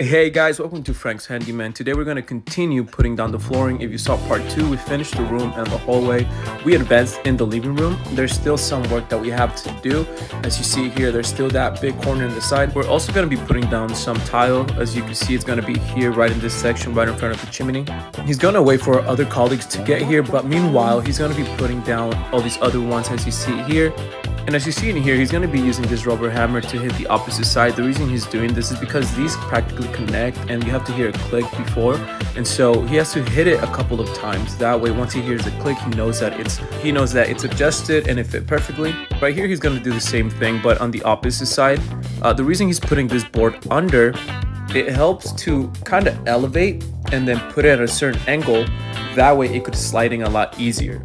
Hey guys, welcome to Frank's Handyman. Today we're going to continue putting down the flooring. If you saw part 2, we finished the room and the hallway. We advanced in the living room. There's still some work that we have to do. As you see here, there's still that big corner in the side. We're also going to be putting down some tile. As you can see, it's going to be here right in this section, right in front of the chimney. He's going to wait for other colleagues to get here, but meanwhile, he's going to be putting down all these other ones as you see here. And as you see in here, he's going to be using this rubber hammer to hit the opposite side. The reason he's doing this is because these practically connect and you have to hear a click before. And so he has to hit it a couple of times. That way, once he hears a click, he knows that it's adjusted and it fit perfectly. Right here, he's going to do the same thing, but on the opposite side. The reason he's putting this board under, it helps to kind of elevate and then put it at a certain angle. That way, it could sliding a lot easier.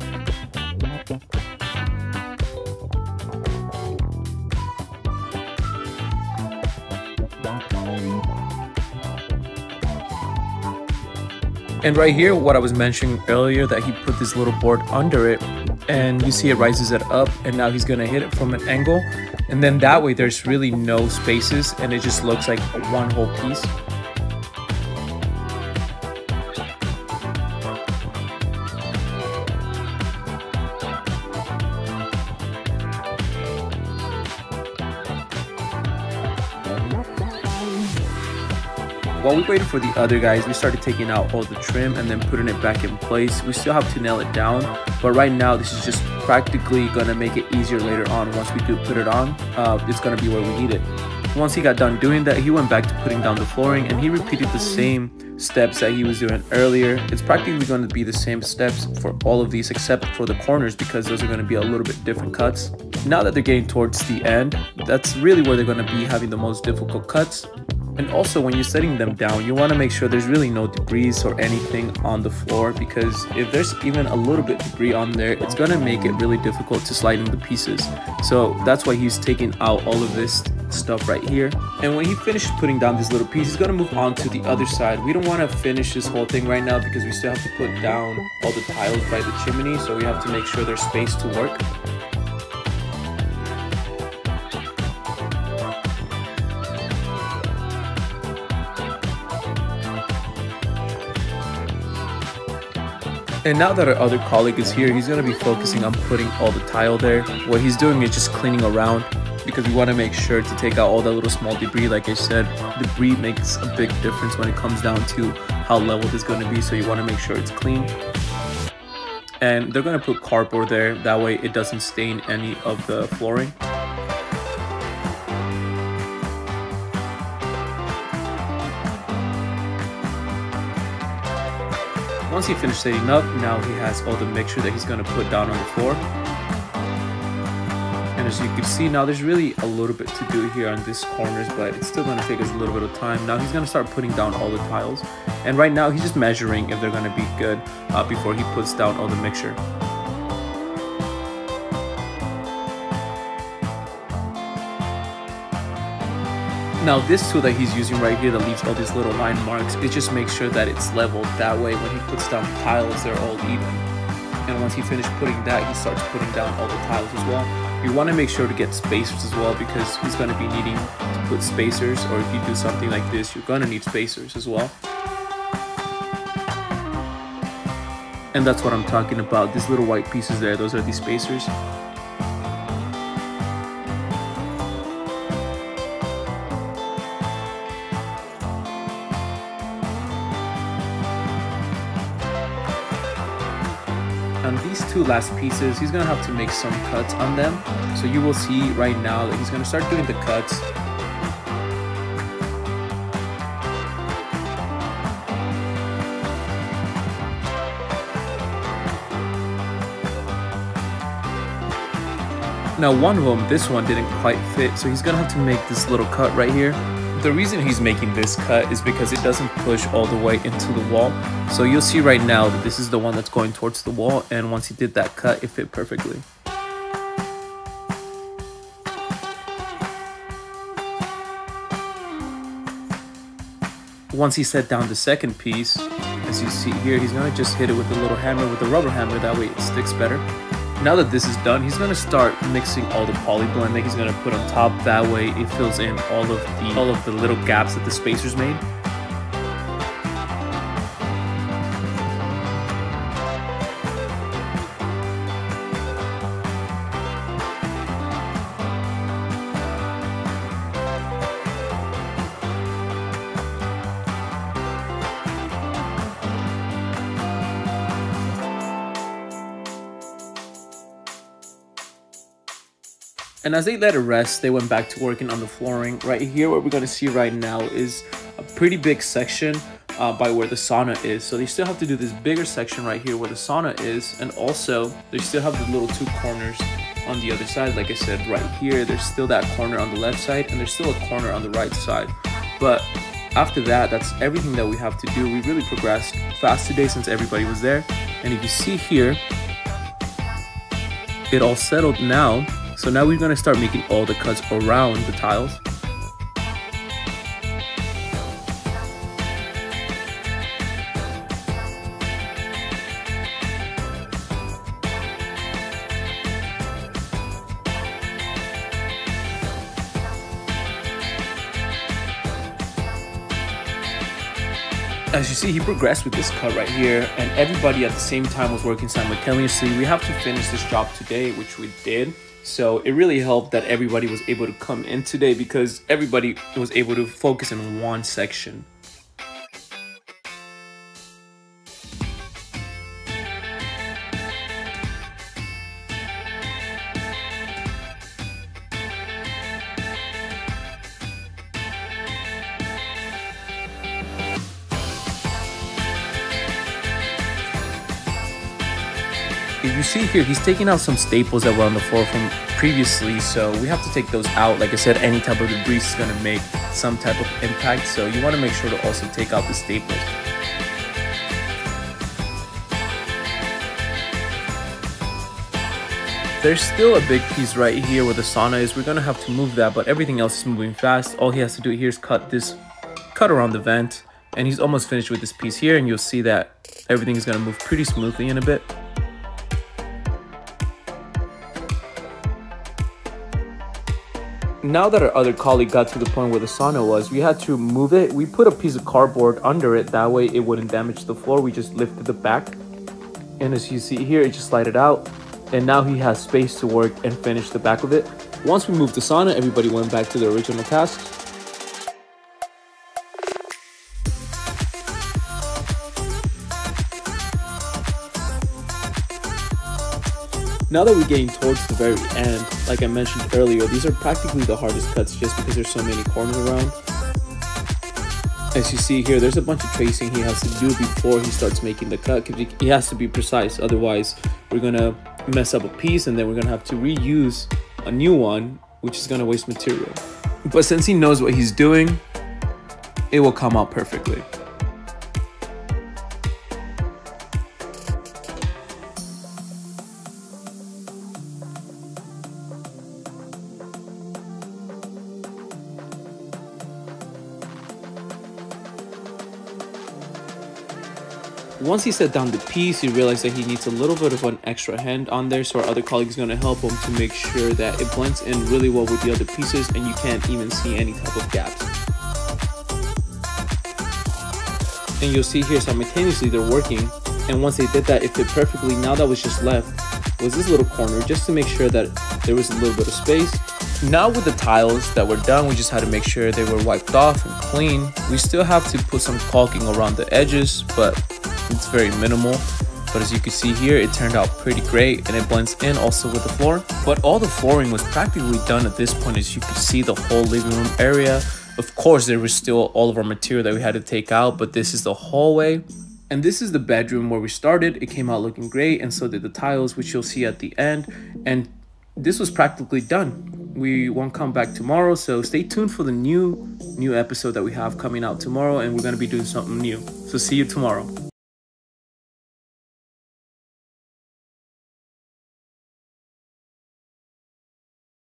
And right here, what I was mentioning earlier, that he put this little board under it and you see it rises it up, and now he's gonna hit it from an angle, and then that way there's really no spaces and it just looks like one whole piece. While we waited for the other guys, we started taking out all the trim and then putting it back in place. We still have to nail it down, but right now this is just practically gonna make it easier later on. Once we do put it on, it's gonna be where we need it. Once he got done doing that, he went back to putting down the flooring and he repeated the same steps that he was doing earlier. It's practically going to be the same steps for all of these except for the corners, because those are going to be a little bit different cuts. Now that they're getting towards the end, that's really where they're going to be having the most difficult cuts. And also, when you're setting them down, you want to make sure there's really no debris or anything on the floor, because if there's even a little bit debris on there, it's going to make it really difficult to slide in the pieces. So that's why he's taking out all of this stuff right here. And when he finishes putting down this little piece, he's going to move on to the other side. We don't want to finish this whole thing right now because we still have to put down all the tiles by the chimney, so we have to make sure there's space to work. And now that our other colleague is here, he's going to be focusing on putting all the tile there. What he's doing is just cleaning around, because we want to make sure to take out all that little small debris. Like I said, debris makes a big difference when it comes down to how level it's going to be, so you want to make sure it's clean. And they're going to put cardboard there, that way it doesn't stain any of the flooring. Once he finished setting up, now he has all the mixture that he's going to put down on the floor. And as you can see, now there's really a little bit to do here on these corners, but it's still going to take us a little bit of time. Now he's going to start putting down all the tiles. And right now he's just measuring if they're going to be good before he puts down all the mixture. Now this tool that he's using right here that leaves all these little line marks, it just makes sure that it's leveled. That way when he puts down the tiles, they're all even. And once he finishes putting that, he starts putting down all the tiles as well. You want to make sure to get spacers as well, because he's going to be needing to put spacers, or if you do something like this, you're going to need spacers as well. And that's what I'm talking about. These little white pieces there, those are the spacers. On these two last pieces, he's going to have to make some cuts on them. So you will see right now that he's going to start doing the cuts. Now one of them, this one didn't quite fit, so he's going to have to make this little cut right here. The reason he's making this cut is because it doesn't push all the way into the wall. So you'll see right now that this is the one that's going towards the wall, and once he did that cut, it fit perfectly. Once he set down the second piece, as you see here, he's going to just hit it with a little hammer, with a rubber hammer, that way it sticks better. Now that this is done, he's going to start mixing all the poly blend that he's going to put on top. That way it fills in all of the little gaps that the spacers made. And as they let it rest, they went back to working on the flooring. Right here, what we're going to see right now is a pretty big section by where the sauna is. So they still have to do this bigger section right here where the sauna is, and also they still have the little 2 corners on the other side. Like I said, right here there's still that corner on the left side, and there's still a corner on the right side. But after that, that's everything that we have to do. We really progressed fast today since everybody was there. And if you see here, it all settled now. So now we're going to start making all the cuts around the tiles. As you see, he progressed with this cut right here, and everybody at the same time was working simultaneously. We have to finish this job today, which we did. So it really helped that everybody was able to come in today because everybody was able to focus in one section. If you see here, he's taking out some staples that were on the floor from previously, so we have to take those out. Like I said, any type of debris is going to make some type of impact, so you want to make sure to also take out the staples. There's still a big piece right here where the sauna is. We're going to have to move that, but everything else is moving fast. All he has to do here is cut around the vent, and he's almost finished with this piece here, and you'll see that everything is going to move pretty smoothly in a bit. Now that our other colleague got to the point where the sauna was, we had to move it. We put a piece of cardboard under it, that way it wouldn't damage the floor. We just lifted the back, and as you see here, it just slided out, and now he has space to work and finish the back of it. Once we moved the sauna, everybody went back to their original tasks. Now that we're getting towards the very end, like I mentioned earlier, these are practically the hardest cuts just because there's so many corners around. As you see here, there's a bunch of tracing he has to do before he starts making the cut, because he has to be precise. Otherwise, we're going to mess up a piece, and then we're going to have to reuse a new one, which is going to waste material. But since he knows what he's doing, it will come out perfectly. Once he set down the piece, he realized that he needs a little bit of an extra hand on there, so our other colleague is going to help him to make sure that it blends in really well with the other pieces and you can't even see any type of gaps. And you'll see here simultaneously they're working, and once they did that, it fit perfectly. Now that was just left was this little corner just to make sure that there was a little bit of space. Now with the tiles that were done, we just had to make sure they were wiped off and clean. We still have to put some caulking around the edges, but it's very minimal. But as you can see here, it turned out pretty great, and it blends in also with the floor. But all the flooring was practically done at this point. As you can see, the whole living room area. Of course, there was still all of our material that we had to take out, but this is the hallway. And this is the bedroom where we started. It came out looking great, and so did the tiles, which you'll see at the end. And this was practically done. We won't come back tomorrow, so stay tuned for the new episode that we have coming out tomorrow, and we're going to be doing something new. So see you tomorrow.